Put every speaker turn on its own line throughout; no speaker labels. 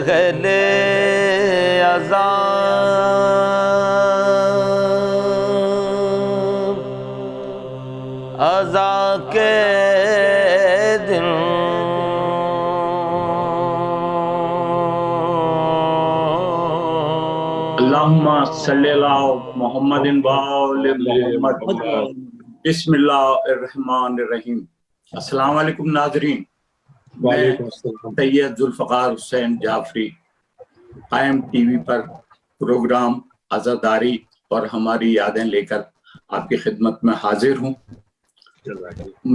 اہل اذاں کے دن
اللہم صلی اللہ محمد وآل محمد۔ بسم اللہ الرحمن الرحیم۔ السلام علیکم ناظرین، میں سید ذوالفقار حسین جعفری قائم ٹی وی پر پروگرام عزاداری اور ہماری یادیں لے کر آپ کی خدمت میں حاضر ہوں۔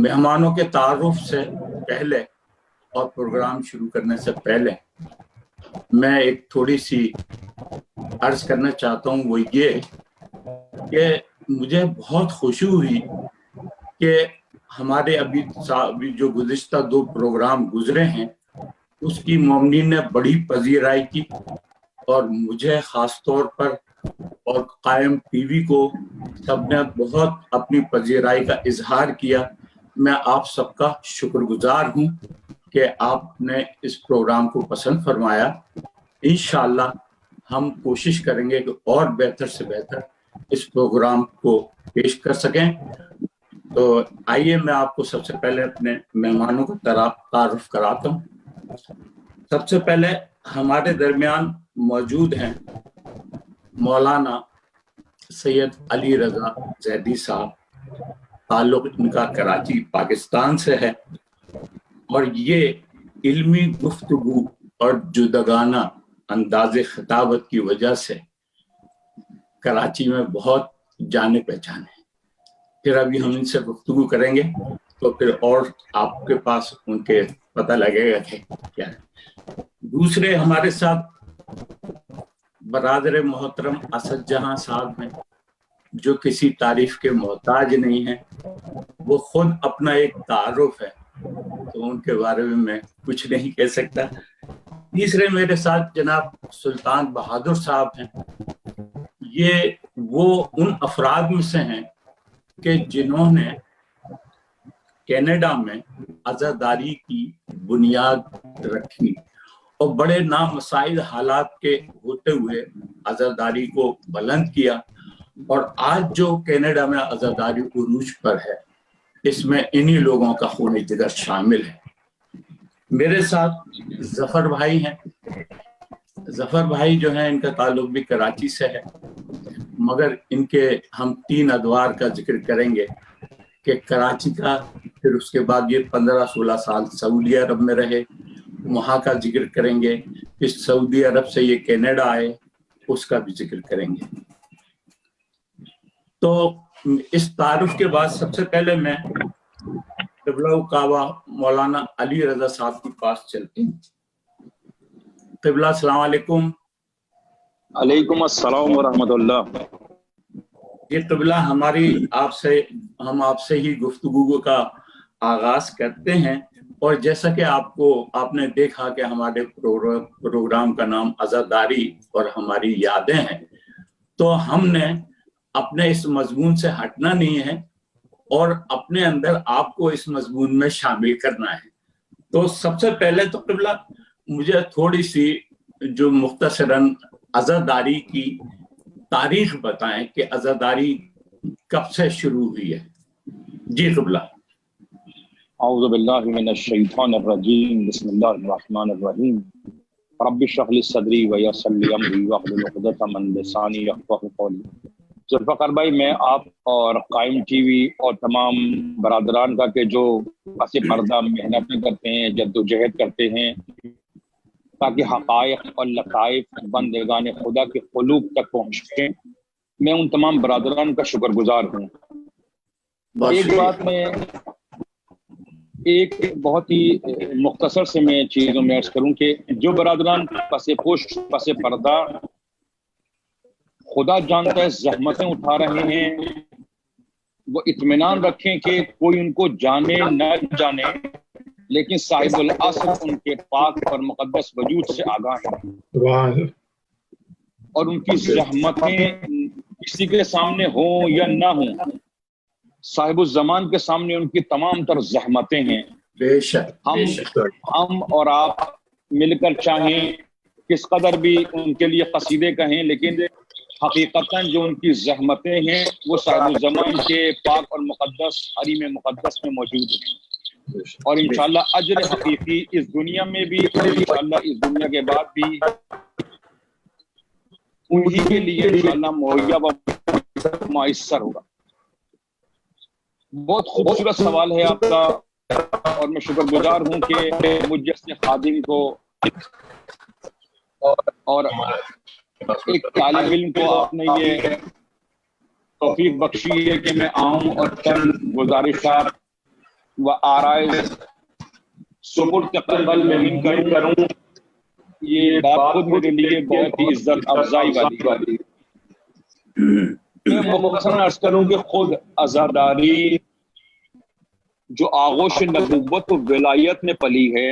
مہمانوں کے تعارف سے پہلے اور پروگرام شروع کرنے سے پہلے میں ایک تھوڑی سی عرض کرنا چاہتا ہوں، وہ یہ کہ مجھے بہت خوشی ہوئی کہ ہمارے ابھی جو گزشتہ 2 پروگرام گزرے ہیں اس کی مومنین نے بڑی پذیرائی کی، اور مجھے خاص طور پر اور قائم ٹی وی کو سب نے بہت اپنی پذیرائی کا اظہار کیا۔ میں آپ سب کا شکر گزار ہوں کہ آپ نے اس پروگرام کو پسند فرمایا۔ انشاءاللہ ہم کوشش کریں گے کہ اور بہتر سے بہتر اس پروگرام کو پیش کر سکیں۔ تو آئیے میں آپ کو سب سے پہلے اپنے مہمانوں کا تعارف کراتا ہوں۔ سب سے پہلے ہمارے درمیان موجود ہیں مولانا سید علی رضا زیدی صاحب۔ تعلق ان کا کراچی پاکستان سے ہے، اور یہ علمی گفتگو اور جداگانہ انداز خطابت کی وجہ سے کراچی میں بہت جانے پہچانے ہیں۔ پھر ابھی ہم ان سے گفتگو کریں گے تو پھر اور آپ کے پاس ان کے پتہ لگے گا کہ کیا ہے۔ دوسرے ہمارے ساتھ برادر محترم اسد جہاں صاحب ہیں، جو کسی تعریف کے محتاج نہیں ہیں۔ وہ خود اپنا ایک تعارف ہے تو ان کے بارے میں کچھ نہیں کہہ سکتا۔ تیسرے میرے ساتھ جناب سلطان بہادر صاحب ہیں۔ یہ وہ ان افراد میں سے ہیں کہ جنہوں نے کینیڈا میں عزاداری کی بنیاد رکھی اور بڑے نامساعد حالات کے ہوتے ہوئے عزاداری کو بلند کیا، اور آج جو کینیڈا میں عزاداری عروج پر ہے اس میں انہی لوگوں کا خون جگر شامل ہے۔ میرے ساتھ ظفر بھائی ہیں۔ ظفر بھائی جو ہیں ان کا تعلق بھی کراچی سے ہے، مگر ان کے ہم 3 ادوار کا ذکر کریں گے کہ کراچی کا، پھر اس کے بعد یہ 15-16 سال سعودی عرب میں رہے، وہاں کا ذکر کریں گے، پھر سعودی عرب سے یہ کینیڈا آئے، اس کا بھی ذکر کریں گے۔ تو اس تعارف کے بعد سب سے پہلے میں قبلہ کعبہ مولانا علی رضا صاحب کے پاس چلتے ہیں۔ قبلہ السلام علیکم۔
علیکم السلام ورحمۃ اللہ۔
یہ قبلہ ہم آپ سے ہی گفتگو کا آغاز کرتے ہیں، اور جیسا کہ آپ نے دیکھا کہ ہمارے پروگرام کا نام عزاداری اور ہماری یادیں ہیں، تو ہم نے اپنے اس مضمون سے ہٹنا نہیں ہے اور اپنے اندر آپ کو اس مضمون میں شامل کرنا ہے۔ تو سب سے پہلے تو قبلہ مجھے تھوڑی سی جو مختصراً عزاداری کی تاریخ بتائیں کہ عزاداری کب سے شروع ہوئی ہے۔ جی قبلہ۔
اعوذ باللہ من الشیطان الرجیم، بسم اللہ الرحمن الرحیم۔ رب اشرح لی صدری ویسر لی امری واحلل عقدۃ من لسانی یفقہوا قولی۔ ذوالفقار بھائی، میں آپ اور قائم ٹی وی اور تمام برادران کا کہ جو پس پردہ محنتیں کرتے ہیں، جدوجہد کرتے ہیں تاکہ حقائق اور لطائف بندگان خدا کے قلوب تک پہنچیں، میں ان تمام برادران کا شکر گزار ہوں۔ ایک بات میں ایک بہت ہی مختصر سے میں چیزوں میں عرض کروں کہ جو برادران پس پشت پس پردہ خدا جانتا ہے زحمتیں اٹھا رہے ہیں، وہ اطمینان رکھیں کہ کوئی ان کو جانے نہ جانے، لیکن صاحب العصر ان کے پاک اور مقدس وجود سے آگاہ ہیں، اور ان کی زحمتیں کسی کے سامنے ہوں یا نہ ہوں، صاحب الزمان کے سامنے ان کی تمام تر زحمتیں ہیں۔
بے شک
ہم اور آپ مل کر چاہیں کس قدر بھی ان کے لیے قصیدے کہیں، لیکن حقیقتاً جو ان کی زحمتیں ہیں وہ صاحب الزمان کے پاک اور مقدس حریم مقدس میں موجود ہیں، اور انشاءاللہ اجر حقیقی اس دنیا میں بھی اور انشاءاللہ اس دنیا کے بعد بھی انہی کے لیے انشاءاللہ مہیا و میسر ہوگا۔ بہت خوبصورت سوال ہے آپ کا، اور میں شکر گزار ہوں کہ مجھ جیسے خادم کو اور ایک طالب علم کو آپ نے یہ توفیق بخشی ہے کہ میں آؤں اور چند گزارشات و آرائے سپرد قبل میں کروں۔ یہ بات خود میرے لیے بہت ہی عزت افزائی والی۔ میں مختصراً عرض کروں کہ خود عزاداری جو آغوش نبوت و ولایت میں پلی ہے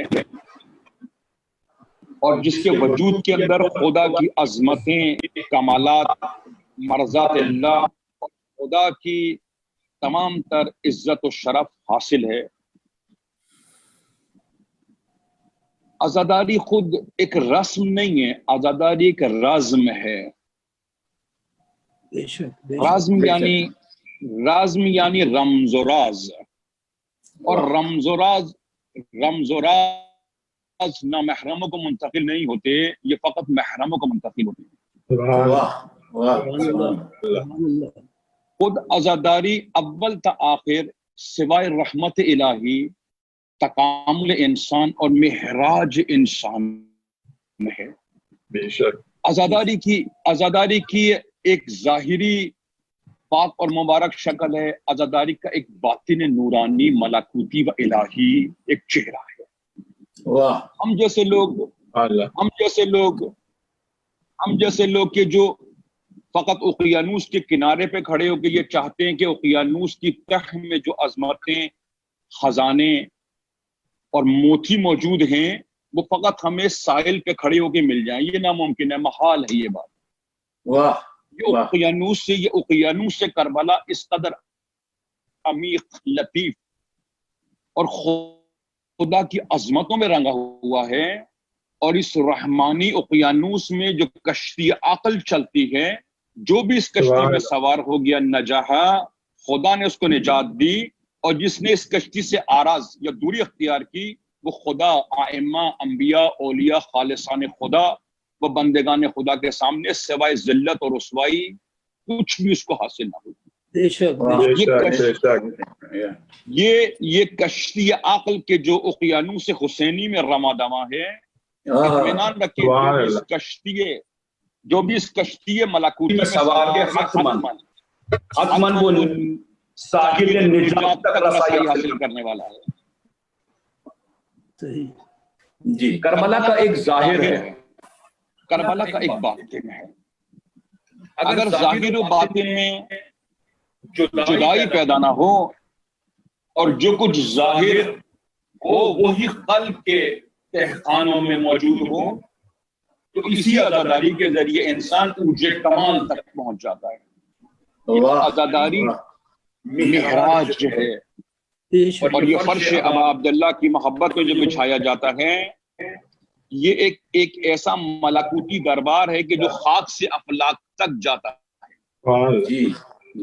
اور جس کے وجود کے اندر خدا کی عظمتیں، کمالات، مرضات اللہ اور خدا کی تمام تر عزت و شرف حاصل ہے، عزاداری خود ایک رسم نہیں ہے، عزاداری ایک رزم ہے۔ رزم یعنی رمز و راز، اور رمز و راز نامحرموں کو منتقل نہیں ہوتے، یہ فقط محرموں کو منتقل ہوتے ہیں۔ خود عزاداری اول تا آخر سوائے رحمت الہی، تکامل انسان اور معراج انسان میں ہے۔
بے شک
عزاداری کی ایک ظاہری پاک اور مبارک شکل ہے، عزاداری کا ایک باطن نورانی ملکوتی و الہی ایک چہرہ ہے۔ ہم جیسے لوگ کہ جو فقط اوقیانوس کے کنارے پہ کھڑے ہو کے یہ چاہتے ہیں کہ اوقیانوس کی تہ میں جو عظمتیں، خزانے اور موتی موجود ہیں وہ فقط ہمیں ساحل پہ کھڑے ہو کے مل جائیں، یہ ناممکن ہے، محال ہے یہ بات۔ یہ اوقیانوس سے کربلا اس قدر عمیق، لطیف اور خدا کی عظمتوں میں رنگا ہوا ہے، اور اس رحمانی اوقیانوس میں جو کشتی عقل چلتی ہے، جو بھی اس کشتی میں سوار ہو گیا نجاحا، خدا نے اس کو نجات دی، اور جس نے اس کشتی سے آراز یا دوری اختیار کی وہ خدا، ائمہ، انبیاء، اولیاء، خالصان خدا و بندگان خدا کے سامنے سوائے ذلت اور رسوائی کچھ بھی اس کو حاصل نہ ہوئی۔ یہ کشتی عقل کے جو اوقیانوس حسینی میں رواں دواں ہے، اطمینان رکھیں جو بھی اس کشتی ملکوتی میں سوار ہے، حتماً وہ ساحل نجات تک رسائی حاصل کرنے والا ہے۔
جی،
کربلا کا ایک ظاہر ہے، کربلا کا ایک باطن ہے۔ اگر ظاہر و باطن میں جدائی پیدا نہ ہو اور جو کچھ ظاہر ہو وہی قلب کے تہخانوں میں موجود ہو، تو اسی عزاداری کے ذریعے انسان اوج کمال تک پہنچ جاتا ہے۔ یہ عزاداری معراج ہے، اور یہ فرش ابا عبداللہ کی محبت میں جو بچھایا جاتا ہے، یہ ایک ایسا ملکوتی دربار ہے کہ جو خاک سے افلاک تک جاتا ہے۔
جی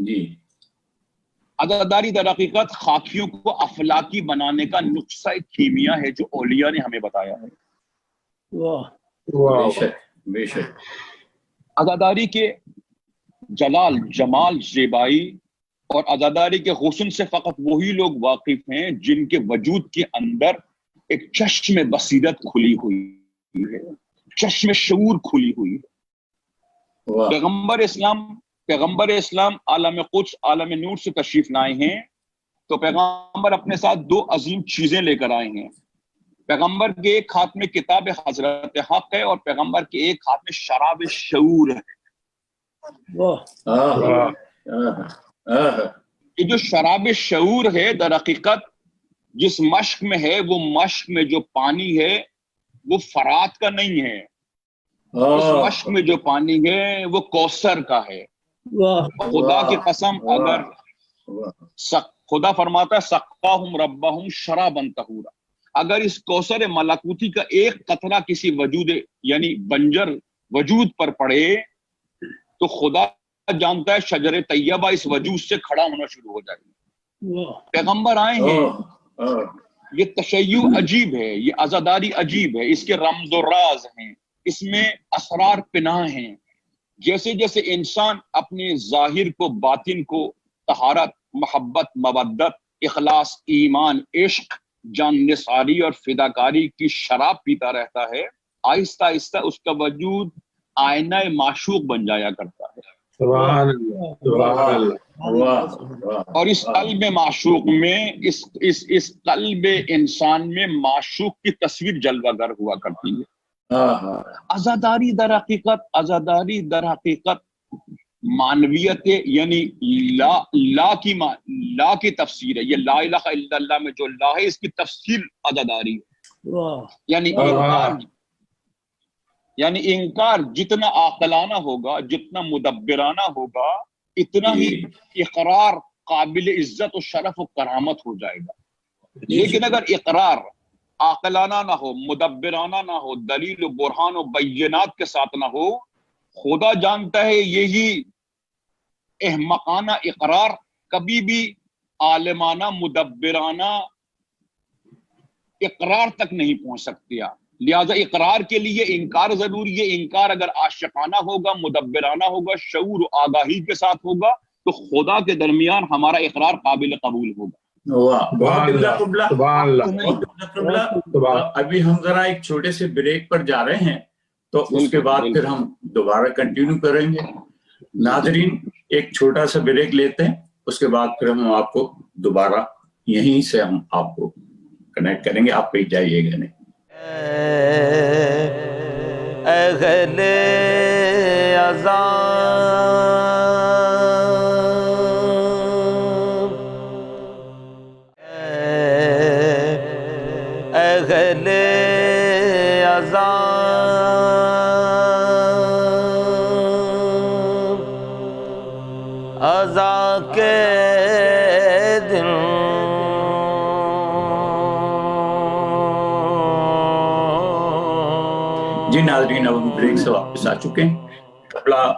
جی،
عزاداری در حقیقت خاکیوں کو افلاکی بنانے کا نسخہ کیمیا ہے جو اولیاء نے ہمیں بتایا ہے۔
بے شک۔
عزاداری کے جلال، جمال، زیبائی اور عزاداری کے حسن سے فقط وہی لوگ واقف ہیں جن کے وجود کے اندر ایک چشم بصیرت کھلی ہوئی ہے، چشم شعور کھلی ہوئی ہے۔ پیغمبر اسلام عالم قدس، عالم نور سے تشریف لائے ہیں، تو پیغمبر اپنے ساتھ دو عظیم چیزیں لے کر آئے ہیں۔ پیغمبر کے ایک ہاتھ میں کتاب حضرت حق ہے، اور پیغمبر کے ایک ہاتھ میں شراب شعور ہے۔ یہ جو شراب شعور ہے در حقیقت جس مشق میں ہے، وہ مشق میں جو پانی ہے وہ فرات کا نہیں ہے، اس مشق میں جو پانی ہے وہ کوثر کا ہے۔ خدا کی قسم، اگر خدا فرماتا ہے سقاہم ربہم شرابا طہورا، اگر اس کوثر ملکوتی کا ایک قطرہ کسی وجود یعنی بنجر وجود پر پڑے تو خدا جانتا ہے شجر طیبہ اس وجود سے کھڑا ہونا شروع ہو جائے گا. پیغمبر آئے ہیں، یہ تشیع عجیب ہے، یہ عزاداری عجیب ہے، اس کے رمز و راز ہیں، اس میں اسرار پناہ ہیں. جیسے جیسے انسان اپنے ظاہر کو باطن کو طہارت، محبت، مودت، اخلاص، ایمان، عشق، جان نثاری اور فداکاری کی شراب پیتا رہتا ہے، آہستہ آہستہ اس کا وجود آئینہ معشوق بن جایا کرتا ہے.
سبحان اللہ، سبحان اللہ.
اور اس قلب معشوق میں اس قلب انسان میں معشوق کی تصویر جلوہ گر ہوا کرتی ہے. عزاداری در حقیقت معنویت یعنی لا کی تفسیر ہے. یہ لا الہ الا اللہ میں جو لا ہے اس کی تفسیر عزاداری ہے. یعنی انکار جتنا عاقلانہ ہوگا، جتنا مدبرانہ ہوگا، اتنا ہی اقرار قابل عزت و شرف و کرامت ہو جائے گا. لیکن اگر اقرار عاقلانہ نہ ہو، مدبرانہ نہ ہو، دلیل و برہان و بینات کے ساتھ نہ ہو، خدا جانتا ہے یہی احمقانہ اقرار کبھی بھی عالمانہ مدبرانہ اقرار تک نہیں پہنچ سکتی. لہذا اقرار کے لیے انکار ضروری ہے. انکار اگر عاشقانہ ہوگا، مدبرانہ ہوگا، شعور و آگاہی کے ساتھ ہوگا تو خدا کے درمیان ہمارا اقرار قابل قبول ہوگا.
ابھی ہم ذرا ایک چھوٹے سے بریک پر جا رہے ہیں تو اس کے بعد پھر ہم دوبارہ کنٹینیو کریں گے. ناظرین ایک چھوٹا سا بریک لیتے ہیں، اس کے بعد پھر ہم آپ کو دوبارہ یہیں سے ہم آپ کو کنیکٹ کریں گے. آپ کہیں جائیے گا نہیں.
اہل عذاب اہل عذاب عزا کے دن
جی ناظرین، اب ہم بریک سے واپس آ چکے ہیں. قبلہ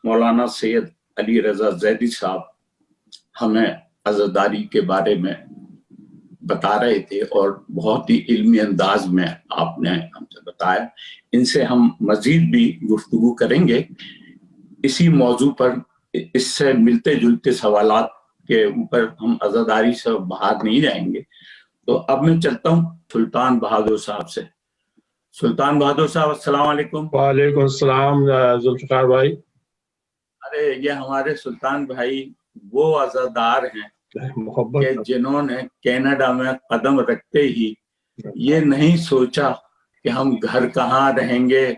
مولانا سید علی رضا زیدی صاحب ہمیں عزاداری کے بارے میں بتا رہے تھے اور بہت ہی علمی انداز میں آپ نے ہم سے بتایا. ان سے ہم مزید بھی گفتگو کریں گے اسی موضوع پر. اس سے ملتے جلتے سوالات کے اوپر ہم عزاداری سے باہر نہیں جائیں گے. تو اب میں چلتا ہوں سلطان بہادر صاحب سے. سلطان بہادر صاحب السلام علیکم.
وعلیکم السلام ذوالفقار بھائی.
ارے یہ ہمارے سلطان بھائی وہ عزادار ہیں کہ جنہوں نے کینیڈا میں قدم رکھتے ہی یہ نہیں سوچا کہ ہم گھر کہاں رہیں گے،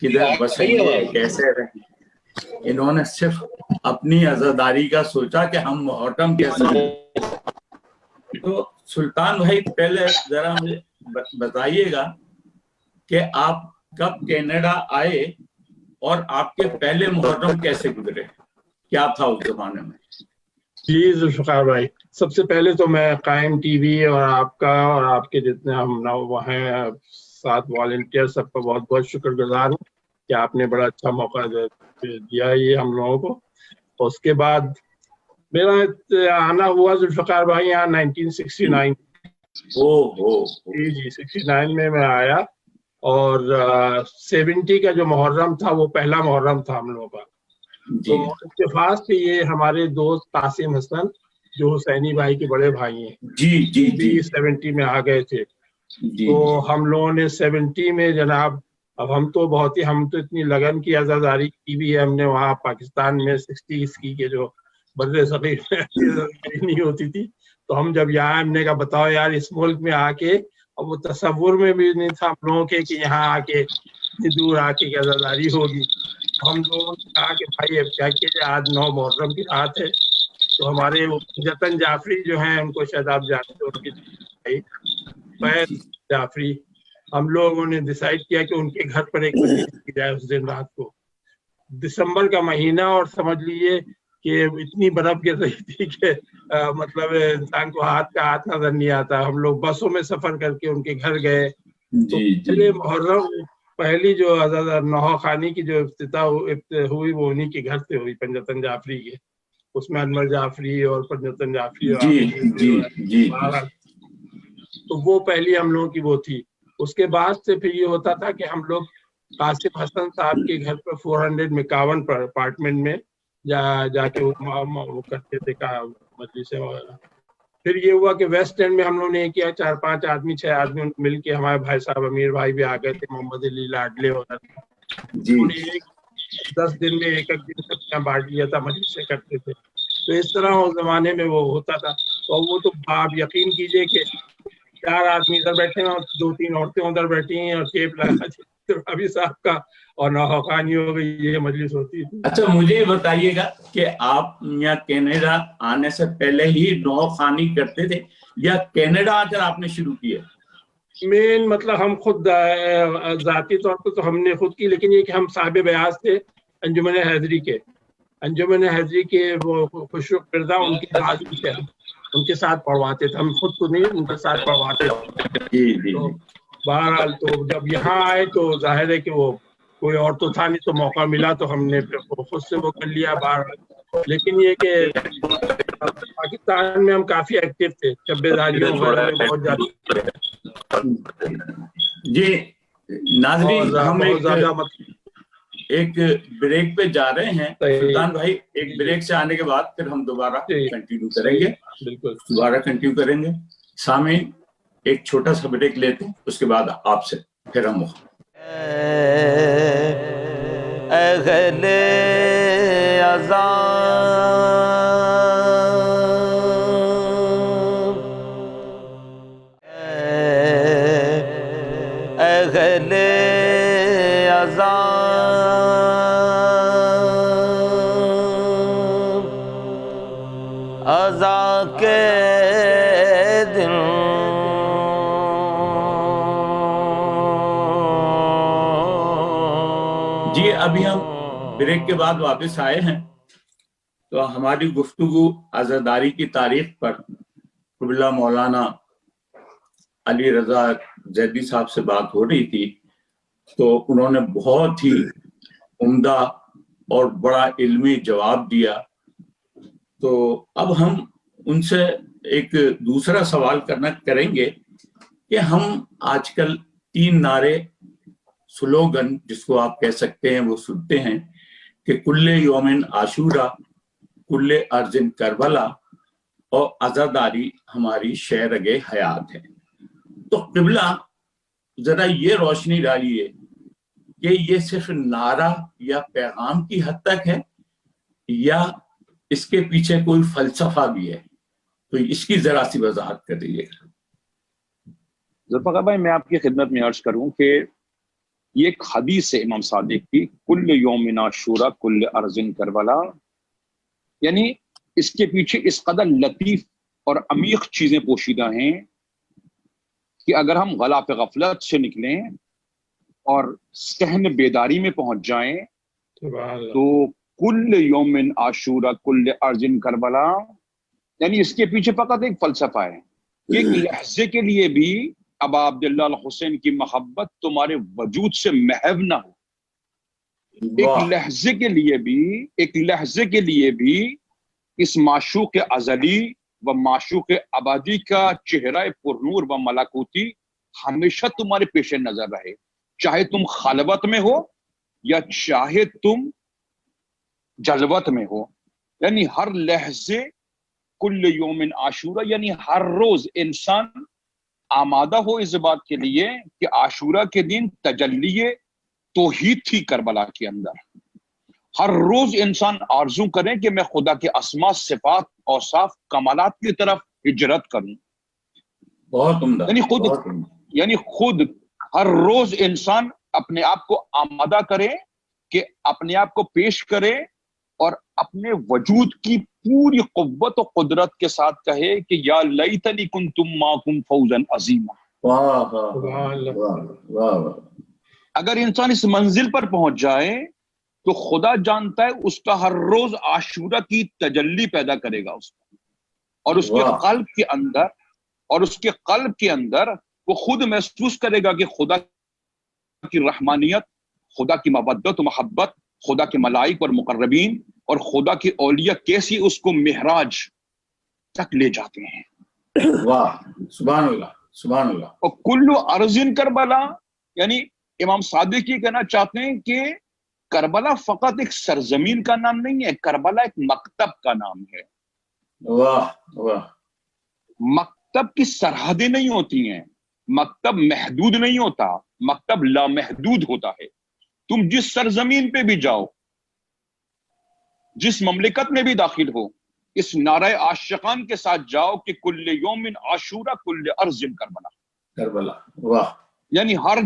کدھر بسیں گے، کیسے رہیں گے. انہوں نے صرف اپنی عزاداری کا سوچا کہ ہم محرم کیسے. تو سلطان بھائی پہلے ذرا مجھے بتائیے گا کہ آپ کب کینیڈا آئے اور آپ کے پہلے محرم کیسے گزرے، کیا تھا اس زمانے میں؟
جی ذوالفقار بھائی، سب سے پہلے تو میں قائم ٹی وی اور آپ کا اور آپ کے جتنے ہم ہیں ساتھ والنٹیئر سب کا بہت بہت شکر گزار ہوں کہ آپ نے بڑا اچھا موقع دیا یہ ہم لوگوں کو. اس کے بعد میرا آنا ہوا ذوالفقار بھائی یہاں 1969. جی 69 میں آیا اور 70 کا جو محرم تھا وہ پہلا محرم تھا ہم لوگوں کا. تو اتفاق سے یہ ہمارے دوست قاسم حسن جو حسینی بھائی کے بڑے بھائی ہیں جی 70 میں آ گئے تھے. تو ہم لوگوں نے 70 میں جناب اب ہم تو اتنی لگن کی عزاداری کی بھی ہے ہم نے وہاں پاکستان میں 60s کی کہ جو بر صغیر نہیں ہوتی تھی. تو ہم جب یہاں ہم نے کہا بتاؤ یار اس ملک میں آ کے، اب وہ تصور میں بھی نہیں تھا ہم لوگوں کے کہ یہاں آ کے اتنی دور آ کے عزاداری ہوگی. ہم لوگوں نے کہا کہ بھائی اب کیا کیجیے، آج 9 محرم کی رات ہے. تو ہمارے جتن جعفری جو ہیں ان کو شاید آپ جانتے ہو، ان کی فیض جعفری، ہم لوگوں نے ڈیسائیڈ کیا کہ ان کے گھر پر ایک مجلس کی جائے اس دن رات کو. دسمبر کا مہینہ اور سمجھ لیجیے کہ اتنی برف گر رہی تھی کہ مطلب انسان کو ہاتھ کا ہاتھ نظر نہیں آتا. ہم لوگ بسوں میں سفر کر کے ان کے گھر گئے. تو پہلے محرم پہلی جو نوحہ خانی کی جو افتتاح ہوئی وہ انہی کے گھر سے ہوئی، پنجتن جعفری کے. اس میں انور جعفری اور پنجتن جعفری تو وہ پہلی ہم لوگوں کی وہ تھی. اس کے بعد سے پھر یہ ہوتا تھا کہ ہم لوگ قاسم حسن صاحب کے گھر پر 451 پر اپارٹمنٹ میں جا کے وہ کرتے تھے مجلسیں وغیرہ. پھر یہ ہوا کہ ویسٹ اینڈ میں ہم لوگوں نے یہ کیا 4-5 آدمی 6 آدمی مل کے، ہمارے بھائی صاحب امیر بھائی بھی آ گئے تھے، محمد علی لاڈلے وغیرہ، 10 دن میں ایک دن سب بانٹ لیا تھا، مجلسیں کرتے تھے. تو اس طرح اس زمانے میں وہ ہوتا تھا. اور وہ تو آپ یقین کیجئے کہ 4 آدمی ادھر بیٹھے ہیں اور 2-3 عورتیں ادھر بیٹھی ہیں اور ٹیپ لگا ربی صاحب کا اور نوحہ خانی ہو گئی، یہ مجلس ہوتی تھی.
اچھا مجھے یہ بتائیے گا کہ آپ یا کینیڈا آنے سے پہلے ہی نوحہ خانی کرتے تھے یا کینیڈا آ کر آپ نے شروع کیا؟
مین مطلب ہم خود ذاتی طور پر تو ہم نے خود کی، لیکن یہ کہ ہم صاحب بیاض تھے انجمن حیدری کے وہ خوشرخ پردہ ان کے ساتھ تھے، ان کے ساتھ پڑھواتے تھے. ہم خود تو نہیں، ان کے ساتھ پڑھواتے تھے. تو بہرحال تو جب یہاں آئے تو ظاہر ہے کہ وہ کوئی اور تو تھا نہیں، تو موقع ملا تو ہم نے خود سے وہ کر لیا. بہرحال لیکن یہ کہ پاکستان میں ہم کافی ایکٹیو تھے، شبیداریوں وغیرہ میں بہت زیادہ.
جی ناظرین، ہم ایک بریک پہ جا رہے ہیں سلطان بھائی. ایک بریک سے آنے کے بعد پھر ہم دوبارہ کنٹینیو کریں گے. بالکل کریں گے. سامعین ایک چھوٹا سا بریک لیتے ہیں، اس کے بعد آپ سے پھر ہم
اہل اذان اہل اذان اذان کے دن
جی ابھی ہم بریک کے بعد واپس آئے ہیں. تو ہماری گفتگو عزاداری کی تاریخ پر قبلہ مولانا علی رضا زیدی صاحب سے بات ہو رہی تھی. تو انہوں نے بہت ہی عمدہ اور بڑا علمی جواب دیا. تو اب ہم ان سے ایک دوسرا سوال کریں گے کہ ہم آج کل 3 نعرے سلوگن جس کو آپ کہہ سکتے ہیں وہ سنتے ہیں کہ کل یومن عاشورہ، کل ارضن کربلا اور عزاداری ہماری شہرگ حیات ہے. تو قبلہ ذرا یہ روشنی ڈالیے کہ یہ صرف نعرہ یا پیغام کی حد تک ہے یا اس کے پیچھے کوئی فلسفہ بھی ہے؟ تو اس کی ذرا سی وضاحت کر دیجیے.
ذوالفقار بھائی میں آپ کی خدمت میں عرض کروں کہ یہ ایک حدیث ہے امام صادق کی، کل یوم عاشورہ کل ارض کربلا، یعنی اس کے پیچھے اس قدر لطیف اور عمیق چیزیں پوشیدہ ہیں کہ اگر ہم غلاف غفلت سے نکلیں اور صحن بیداری میں پہنچ جائیں تو کل یوم عاشورہ کل ارض کربلا، یعنی اس کے پیچھے فقط ایک فلسفہ ہے کہ ایک لحظے کے لیے بھی ابا عبداللہ الحسین کی محبت تمہارے وجود سے محو نہ ہو. ایک لحظے کے لیے بھی اس معشوق ازلی و معشوق ابدی کا چہرہ پرنور و ملکوتی ہمیشہ تمہارے پیش نظر رہے، چاہے تم خلوت میں ہو یا چاہے تم جلوت میں ہو. یعنی ہر لحظے کل یوم عاشورہ، یعنی ہر روز انسان آمادہ ہو اس بات کے لیے کہ عاشورہ کے دن تجلی توحید تھی کربلا کے اندر. ہر روز انسان آرزو کرے کہ میں خدا کے اسماء صفات اوصاف کمالات کی طرف ہجرت کروں.
بہت عمدہ.
یعنی خود ہر روز انسان اپنے آپ کو آمادہ کرے کہ اپنے آپ کو پیش کرے اور اپنے وجود کی پوری قوت و قدرت کے ساتھ کہے کہ یا لیتنی کنتم معکم فوزا عظیما. اگر انسان اس منزل پر پہنچ جائے تو خدا جانتا ہے اس کا ہر روز عاشورہ کی تجلی پیدا کرے گا اس کو، اور اس کے قلب کے اندر وہ خود محسوس کرے گا کہ خدا کی رحمانیت، خدا کی مودت و محبت، خدا کے ملائک اور مقربین اور خدا کی اولیاء کیسی اس کو معراج تک لے جاتے ہیں۔
واہ، سبحان اللہ، سبحان اللہ۔
اور کلو ارضن کربلا، یعنی امام صادق یہ کہنا چاہتے ہیں کہ کربلا فقط ایک سرزمین کا نام نہیں ہے، کربلا ایک مکتب کا نام ہے۔
واہ واہ۔
مکتب کی سرحدیں نہیں ہوتی ہیں، مکتب محدود نہیں ہوتا، مکتب لامحدود ہوتا ہے۔ تم جس سرزمین پہ بھی جاؤ، جس مملکت میں بھی داخل ہو، اس نعرہ عاشقان کے ساتھ جاؤ کہ کل یوم عاشورہ کل ارض کربلا،
کربلا، واہ۔
یعنی ہر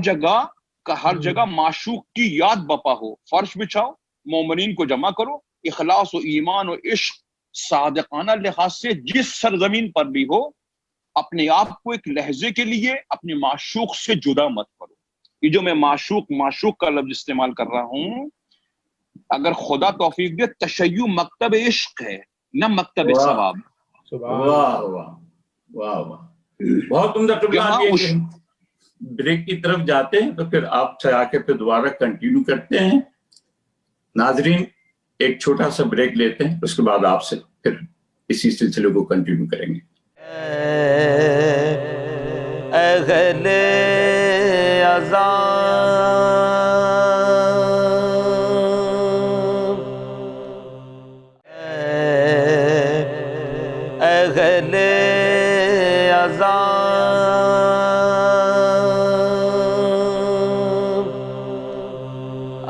جگہ معشوق کی یاد بپا ہو۔ فرش بچھاؤ، مومنین کو جمع کرو، اخلاص و ایمان و عشق صادقانہ لحاظ سے جس سرزمین پر بھی ہو، اپنے آپ کو ایک لحظے کے لیے اپنے معشوق سے جدا مت کرو۔ یہ جو میں معشوق کا لفظ استعمال کر رہا ہوں، اگر خدا توفیق دے، تشیع مکتب عشق ہے نہ مکتب ثواب۔
واہ واہ واہ واہ، بہت عمدہ۔ بریک کی طرف جاتے ہیں تو پھر آپ سے آ کے پھر دوبارہ کنٹینیو کرتے ہیں۔ ناظرین ایک چھوٹا سا بریک لیتے ہیں، اس کے بعد آپ سے پھر اسی سلسلے کو کنٹینیو کریں گے۔
اہل اذان اہل اذان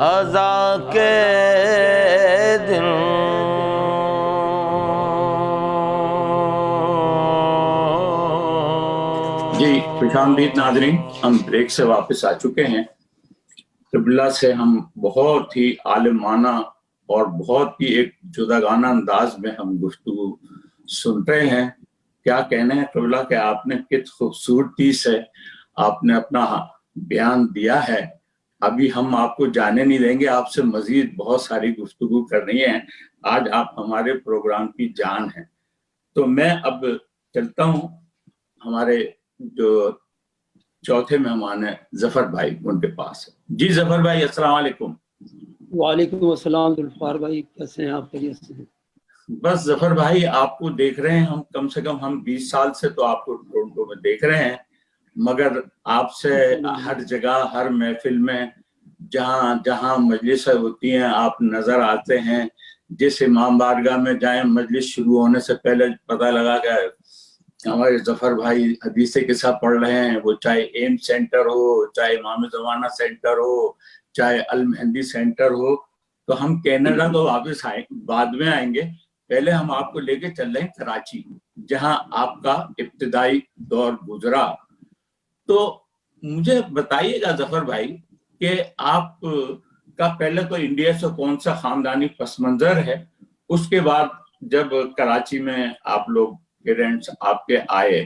اذان کے دن
جی خوش آمدید ناظرین، ہم بریک سے واپس آ چکے ہیں۔ قبلہ سے ہم بہت ہی عالمانہ اور بہت ہی ایک جداگانہ انداز میں ہم گفتگو سن رہے ہیں۔ کیا کہنے ہیں قبلہ کہ آپ نے کس خوبصورتی سے آپ نے اپنا بیان دیا ہے۔ ابھی ہم آپ کو جانے نہیں دیں گے، آپ سے مزید بہت ساری گفتگو کرنی ہے۔ آج آپ ہمارے پروگرام کی جان ہیں۔ تو میں اب چلتا ہوں، ہمارے جو چوتھے مہمان ہیں ظفر بھائی، ان کے پاس۔ جی ظفر بھائی السلام علیکم۔
وعلیکم السلام ذوالفقار بھائی، کیسے ہیں آپ؟ خیریت سے؟
بس ظفر بھائی آپ کو دیکھ رہے ہیں ہم، کم سے کم ہم 20 سال سے تو آپ کو ٹورنٹو میں دیکھ رہے ہیں، مگر آپ سے ہر جگہ ہر محفل میں جہاں جہاں مجلسیں ہوتی ہیں آپ نظر آتے ہیں۔ جس امام بارگاہ میں جائیں، مجلس شروع ہونے سے پہلے پتہ لگا کہ ہمارے ظفر بھائی حدیث قصہ پڑھ رہے ہیں، وہ چاہے ایم سینٹر ہو، چاہے امام زمانہ سینٹر ہو، چاہے المہندی سینٹر ہو۔ تو ہم کینیڈا تو واپس بعد میں آئیں گے، پہلے ہم آپ کو لے کے چل رہے ہیں کراچی، جہاں آپ کا ابتدائی دور گزرا۔ تو مجھے بتائیے گا ظفر بھائی کہ آپ کا پہلے تو انڈیا سے کون سا خاندانی پس منظر ہے، اس کے بعد جب کراچی میں آپ لوگ پیرنٹس آپ کے آئے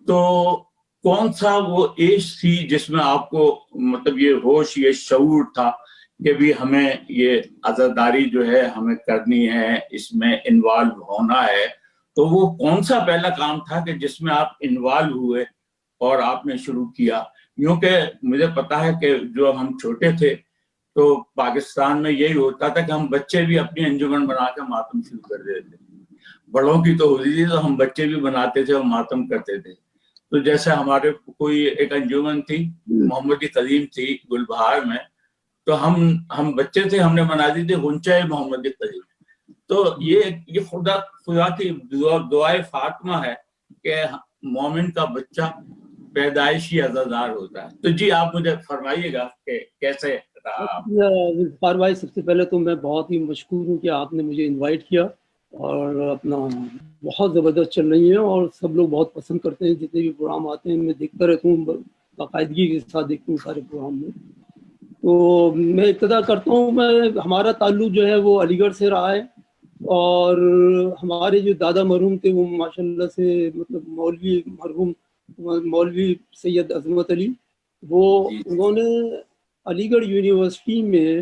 تو کون سا وہ ایج تھی جس میں آپ کو مطلب یہ ہوش، یہ شعور تھا کہ بھی ہمیں یہ عزاداری جو ہے ہمیں کرنی ہے، اس میں انوالو ہونا ہے؟ تو وہ کون سا پہلا کام تھا کہ جس میں آپ انوالو ہوئے اور آپ نے شروع کیا؟ یوں کہ مجھے پتا ہے کہ جو ہم چھوٹے تھے تو پاکستان میں یہی ہوتا تھا کہ ہم بچے بھی اپنی انجمن بنا کے ماتم شروع کر دیتے تھے۔ بڑوں کی تو ہوتی تھی تو ہم بچے بھی بناتے تھے اور ماتم کرتے تھے۔ تو جیسے ہمارے کوئی ایک انجمن تھی محمدی قدیم تھی گلبہار میں، تو ہم بچے تھے، ہم نے بنا دی تھی غنچۂ محمدی قدیم۔ تو یہ خدا کی دعائے فاطمہ ہے کہ مومن کا بچہ پیدائشی عزادار ہوتا ہے۔ تو جی آپ مجھے فرمائیے گا کہ کیسے رہا؟
ذوالفقار بھائی سب سے پہلے تو میں بہت ہی مشکور ہوں کہ آپ نے مجھے انوائٹ کیا، اور اپنا بہت زبردست چل رہی ہیں اور سب لوگ بہت پسند کرتے ہیں۔ جتنے بھی پروگرام آتے ہیں میں دیکھتا رہتا ہوں، باقاعدگی کے ساتھ دیکھتا ہوں سارے پروگرام میں۔ تو میں ابتدا کرتا ہوں، ہمارا تعلق جو ہے وہ علی گڑھ سے رہا ہے، اور ہمارے جو دادا مرحوم تھے وہ ماشاء اللہ سے مطلب مولوی مرحوم مولوی سید عظمت علی، وہ انہوں نے علی گڑھ یونیورسٹی میں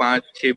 5-6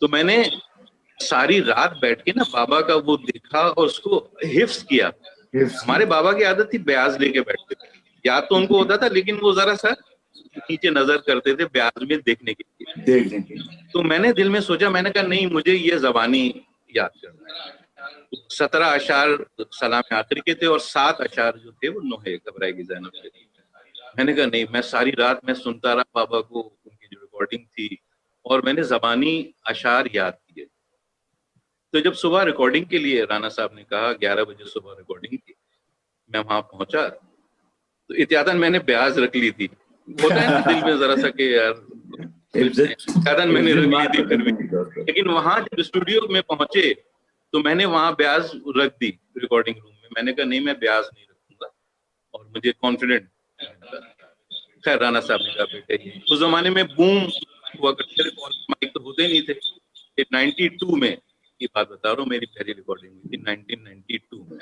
تو میں نے ساری رات بیٹھ کے نا بابا کا وہ دیکھا اور اس کو حفظ کیا. ہمارے بابا کی عادت تھی بیاض لے کے بیٹھتے تھے, یاد تو ان کو ہوتا تھا لیکن وہ ذرا سا نیچے نظر کرتے تھے بیاض میں دیکھنے کے لیے. تو میں نے دل میں سوچا, میں نے کہا نہیں مجھے یہ زبانی یاد کرنا ہے. 17 اشعار سلام آخر کے تھے اور 7 اشعار جو تھے وہ نوحہ گھبرائے گی زینب کے تھے. میں نے کہا نہیں, میں ساری رات میں سنتا رہا بابا کو, ان کی جو ریکارڈنگ تھی, اور میں نے زبانی اشعار یاد کیے. تو جب صبح ریکارڈنگ کے لیے رانا صاحب نے کہا 11 بجے صبح ریکارڈنگ کی, میں وہاں پہنچا تو احتیاطاً میں نے بیاض رکھ لی تھی. ہوتا ہے نا دل میں ذرا سا کہ یار احتیاطاً میں نے رکھ لی تھی پھر بھی. لیکن وہاں جب اسٹوڈیو میں پہنچے تو میں نے وہاں بیاض رکھ دی ریکارڈنگ روم میں. میں نے کہا نہیں میں بیاض نہیں رکھوں گا اور مجھے کانفیڈنٹ. خیر رانا صاحب نے کہا بیٹے, اس زمانے میں بوم ہوا کرتے تھے, مائک تو ہوتے نہیں تھے. 92 میں کی بات بتا رہا ہوں, میری پہلی ریکارڈنگ ہوئی تھی 1992 میں.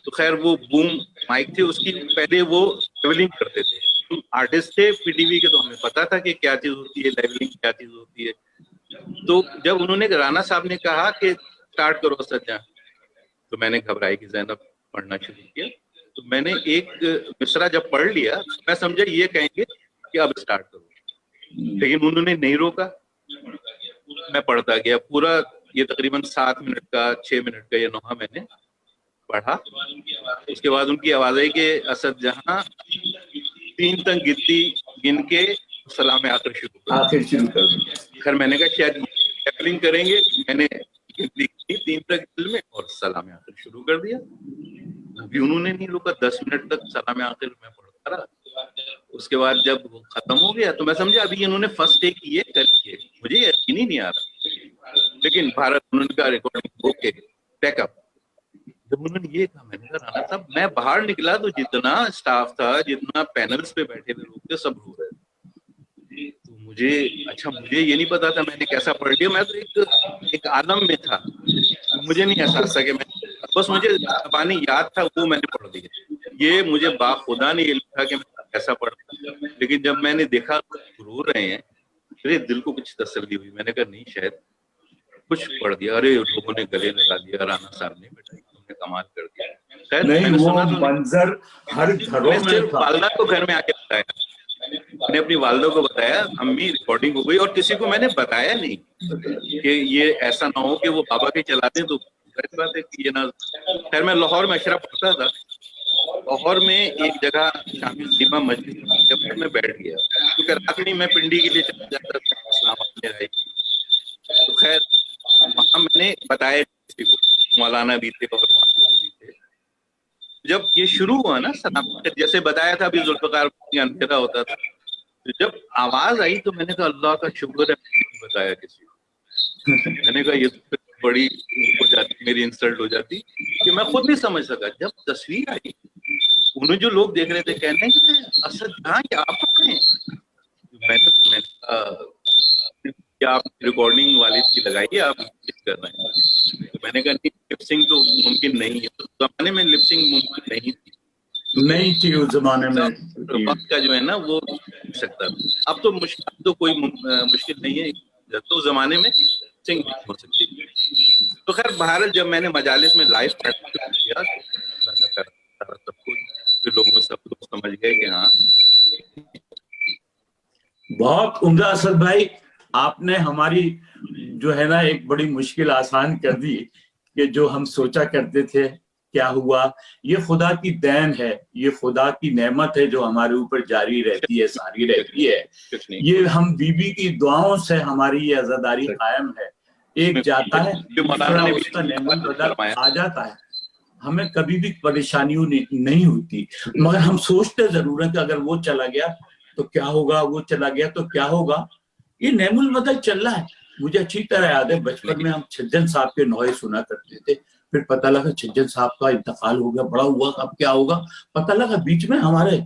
تو خیر وہ بوم مائک تھے, اس کی پہلے وہ لیولنگ کرتے تھے. آرٹسٹ تھے پی ٹی وی کے, تو ہمیں پتا تھا کہ کیا چیز ہوتی ہے لیولنگ, کیا چیز ہوتی ہے. تو جب انہوں نے رانا صاحب نے کہا کہ اسٹارٹ کرو سجا, تو میں نے گھبرائے کی زینب پڑھنا شروع کیا. تو میں نے ایک مصرع جب پڑھ لیا میں سمجھا یہ کہیں گے کہ اب اسٹارٹ کرو, لیکن انہوں نے نہیں روکا. میں پڑھتا گیا پورا, یہ تقریباً 7 منٹ کا 6 منٹ کا یہ نوحہ میں نے پڑھا. اس کے بعد ان کی آواز آئی کہ اسد جہاں 3 تک گن کے سلام آخر شروع کر. خیر میں نے کہا شاید ٹیپلنگ کریں گے, میں نے 3 تک دل میں اور سلام آخر شروع کر دیا. ابھی انہوں نے نہیں روکا, 10 منٹ تک سلام آخر میں پڑھتا رہا. اس کے بعد جب وہ ختم ہو گیا تو میں سمجھا ابھی انہوں نے فرسٹ ٹیک یہ کر کے, مجھے یقین ہی نہیں آ رہا. لیکن بھارت انہوں کا ریکارڈنگ اوکے ٹیک اپ. جب انہوں نے یہ کہا میں نے کہا رانا صاحب, میں باہر نکلا تو جتنا اسٹاف تھا, جتنا پینلز پہ بیٹھے ہوئے لوگ تھے, سب رو رہے تھے. تو مجھے یہ نہیں پتا تھا میں نے کیسا پڑھ لیا. میں تو ایک عالم میں تھا, مجھے نہیں احساس تھا کہ میں, بس مجھے زبانی یاد تھا وہ میں نے پڑھ دیا. یہ مجھے باخدا نہیں علم تھا کہ میں کیسا پڑھتا. لیکن جب میں نے دیکھا رو رہے ہیں, میرے دل کو کچھ تسلی ہوئی. میں نے کہا نہیں شاید کچھ پڑھ دیا. ارے لوگوں نے گلے لگا دیا, رانا صاحب نے بیٹا تم نے کمال کر دیا. خیر میں نے سنا تو
منظر ہر گھروں میں
صرف والدہ کو گھر میں آ کے بتایا, میں نے اپنی والدہ کو بتایا امی ریکارڈنگ ہو گئی, اور کسی کو میں نے بتایا نہیں کہ یہ ایسا نہ ہو کہ وہ بابا کے چلا دیں. تو بات ہے کہ یہ نہ. خیر میں لاہور میں اشرا پڑھتا تھا, لاہور میں ایک جگہ شامی سیما مسجد میں بیٹھ گیا, کیونکہ رات میں میں پنڈی کے لیے چلا جاتا تھا اسلام آباد میں رہی. تو خیر وہاں میں نے بتایا کسی کو, مولانا بھی تھے اور وہاں لوگ بھی تھے. جب یہ شروع ہوا نا سلام, جیسے بتایا تھا ابھی ذوالفقار اندھیرا ہوتا تھا, جب آواز آئی تو میں نے کہا اللہ کا شکر ہے بتایا کسی کو. میں نے کہا یہ بڑی ہو جاتی, میری انسلٹ ہو جاتی کہ میں خود نہیں سمجھ سکا. جب تصویر آئی انہیں جو لوگ دیکھ رہے تھے کہنے کہ اسد جہاں کیا آپ پڑھ رہے ہیں. میں نے کیا آپ ریکارڈنگ والد کی لگائیے, آپ کر رہے ہیں. تو میں نے کہا نہیں لپسنگ تو ممکن نہیں ہے, اس زمانے میں لپسنگ ممکن نہیں تھی
اس زمانے میں.
وقت کا جو ہے نا وہ سکتا تھا. اب تو مشکل تو کوئی مشکل نہیں ہے, تو زمانے میں سنگ ہو سکتی. تو خیر بہرحال جب میں نے مجالس میں لائیو کیا سب کچھ لوگوں سب لوگ سمجھ گئے کہ ہاں.
بہت عمدہ اسد بھائی, آپ نے ہماری جو ہے نا ایک بڑی مشکل آسان کر دی کہ جو ہم سوچا کرتے تھے کیا ہوا. یہ خدا کی دین ہے, یہ خدا کی نعمت ہے جو ہمارے اوپر جاری رہتی ہے, ساری رہتی ہے. یہ ہم بی بی کی دعاؤں سے ہماری یہ عزاداری قائم ہے. ایک جاتا ہے اس کا نعمت بدل آ جاتا ہے. ہمیں کبھی بھی پریشانیوں نہیں ہوتی, مگر ہم سوچتے ضرور ہے کہ اگر وہ چلا گیا تو کیا ہوگا, وہ چلا گیا تو کیا ہوگا. یہ نعم البدل چل رہا ہے. مجھے اچھی طرح یاد ہے بچپن میں ہم چھجن صاحب کے نوحے سنا کرتے تھے, پھر پتہ لگا چھجن صاحب کا انتقال ہو گیا, بڑا ہوا اب کیا ہوگا. پتہ لگا بیچ میں ہمارے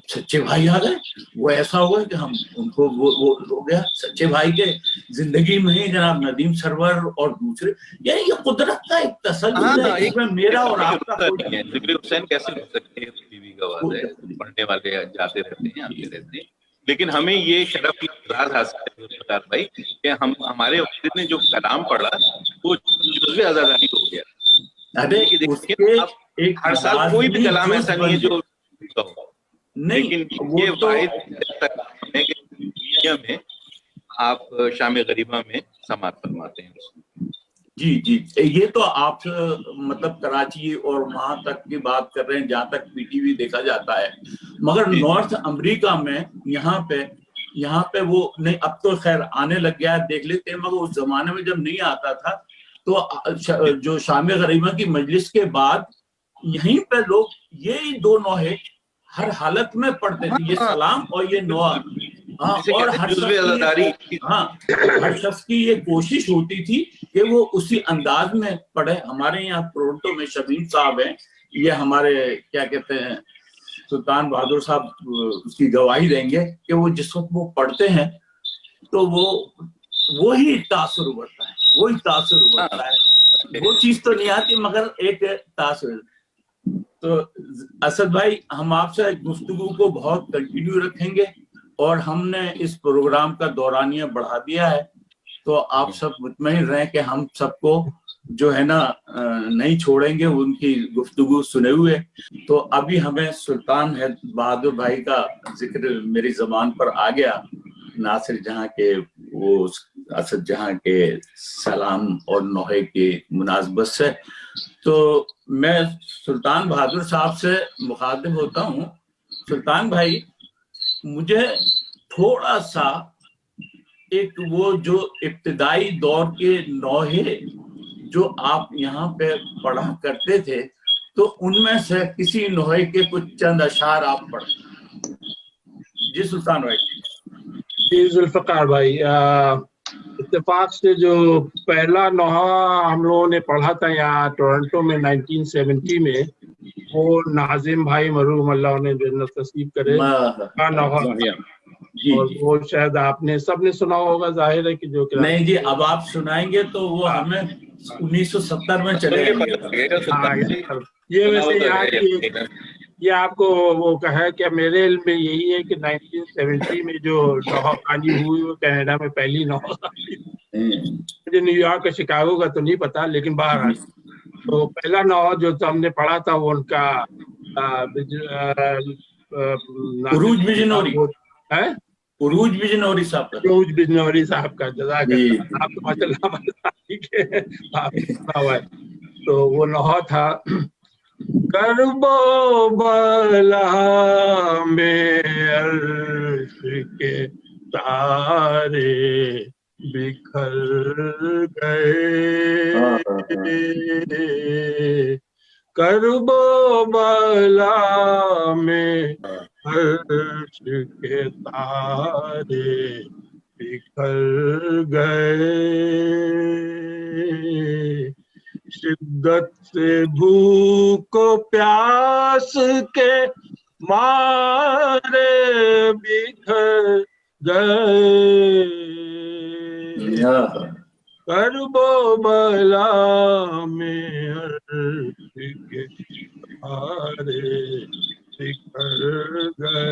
سچے بھائی آ گئے. وہ ایسا ہوا کہ ہم ان کو وہ ہو گیا. سچے بھائی کے زندگی میں ہی جناب ندیم سرور اور دوسرے, یعنی یہ قدرت کا ایک تسلسل ہے اس میں میرا اور آپ کا
ذکر حسین کیسے ہو سکتے ہیں. ٹی وی کا آواز ہے, پڑھنے والے جاتے رہتے ہیں آتے رہتے ہیں. لیکن ہمیں یہ شرف کی اعزاز حاصل ہے ذوالفقار بھائی کہ ہمارے والد نے جو کلام پڑھا وہ جزو عزاداری ہو گیا.
ارے اس کے ایک
ہر سال کوئی بھی کلام ایسا نہیں ہے جو لیکن یہ واحد ہے کہ دنیا میں آپ شام غریبہ میں سماعت فرماتے ہیں.
جی جی یہ تو آپ مطلب کراچی اور وہاں تک کی بات کر رہے ہیں جہاں تک پی ٹی وی دیکھا جاتا ہے, مگر نارتھ امریکہ میں یہاں پہ وہ نہیں, اب تو خیر آنے لگ گیا ہے دیکھ لیتے ہیں, مگر اس زمانے میں جب نہیں آتا تھا تو جو شام غریبہ کی مجلس کے بعد یہیں پہ لوگ یہی دو نوحے ہر حالت میں پڑھتے تھے, یہ سلام اور یہ نوحہ. ہاں, اور ہر شخص کی یہ کوشش ہوتی تھی کہ وہ اسی انداز میں پڑھے. ہمارے یہاں ٹورنٹو میں شبیر صاحب ہیں, یہ ہمارے کیا کہتے ہیں سلطان بہادر صاحب اس کی گواہی دیں گے کہ وہ جس وقت وہ پڑھتے ہیں تو وہی تاثر ابھرتا ہے, وہی تاثر ابھرتا ہے. وہ چیز تو نہیں آتی مگر ایک تاثر. تو اسد بھائی ہم آپ سے گفتگو کو بہت کنٹینیو رکھیں گے, اور ہم نے اس پروگرام کا دورانیہ بڑھا دیا ہے, تو آپ سب مطمئن رہیں کہ ہم سب کو جو ہے نا نہیں چھوڑیں گے ان کی گفتگو سنے ہوئے. تو ابھی ہمیں سلطان بہادر بھائی کا ذکر میری زبان پر آ گیا, ناصر جہاں کے وہ اسد جہاں کے سلام اور نوحے کی مناسبت سے. تو میں سلطان بہادر صاحب سے مخاطب ہوتا ہوں. سلطان بھائی مجھے تھوڑا سا ایک وہ جو ابتدائی دور کے نوحے جو آپ یہاں پہ پڑھا کرتے تھے تو ان میں سے کسی نوحے کے کچھ چند اشعار آپ پڑھیں. جی سلطان بھائی.
جی ذوالفقار بھائی, اتفاق سے جو پہلا نوحہ ہم لوگوں نے پڑھا تھا یہاں ٹورنٹو میں 1970 میں, وہ ناظم بھائی مرحوم اللہ انہیں جنت نصیب کرے کا نوحہ, اور وہ شاید آپ نے سب نے سنا ہوگا, ظاہر ہے کہ جو
نہیں جی اب آپ سنائیں گے تو وہ ہمیں 1970 میں چلے جائیں گے.
یہ ویسے یہاں کی یہ آپ کو وہ کہا کہ میرے علم میں یہی ہے کہ 1970 میں جو نوحہ خوانی ہوئی وہ کینیڈا میں پہلی نوحہ خوانی. مجھے نیو یارک اور شکاگو کا تو نہیں پتا, لیکن باہر تو پہلا نوحہ جو ہم نے پڑھا تھا وہ ان کا
عروج بجنوری
ہے,
عروج بجنوری صاحب کا.
عروج بجنوری صاحب کا, جزاک اللہ, آپ تو ماشاء اللہ. تو وہ نوحہ تھا کرب و بلا میں عرش کے تارے بکھر گئے, کرب و بلا میں عرش کے تارے بکھر گئے, شدت سے بھوک و پیاس کے مارے بکھر گئے, کرب و بلا میں عرش کے تارے بکھر گئے.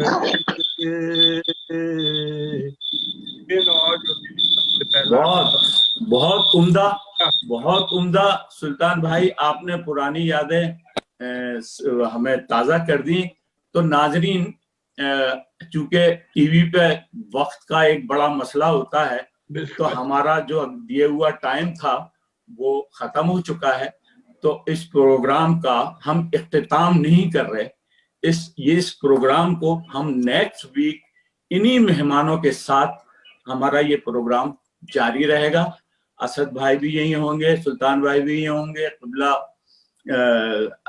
بہت عمدہ, بہت عمدہ سلطان بھائی, آپ نے پرانی یادیں ہمیں تازہ کر دی. تو ناظرین چونکہ ٹی وی پہ وقت کا ایک بڑا مسئلہ ہوتا ہے, تو ہمارا جو دیے ہوا ٹائم تھا وہ ختم ہو چکا ہے. تو اس پروگرام کا ہم اختتام نہیں کر رہے, اس پروگرام کو ہم نیکسٹ ویک انہی مہمانوں کے ساتھ ہمارا یہ پروگرام جاری رہے گا. اسد بھائی بھی یہی ہوں گے, سلطان بھائی بھی یہی ہوں گے, قبلہ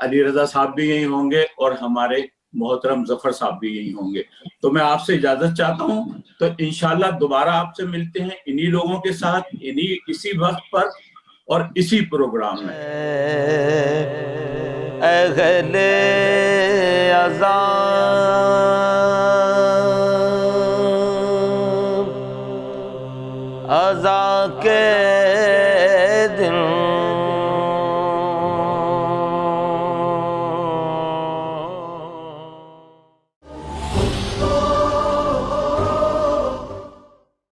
علی رضا صاحب بھی یہی ہوں گے, اور ہمارے محترم ظفر صاحب بھی یہی ہوں گے. تو میں آپ سے اجازت چاہتا ہوں, تو انشاءاللہ دوبارہ آپ سے ملتے ہیں انہی لوگوں کے ساتھ اسی وقت پر اور اسی پروگرام میں.
اہل اذان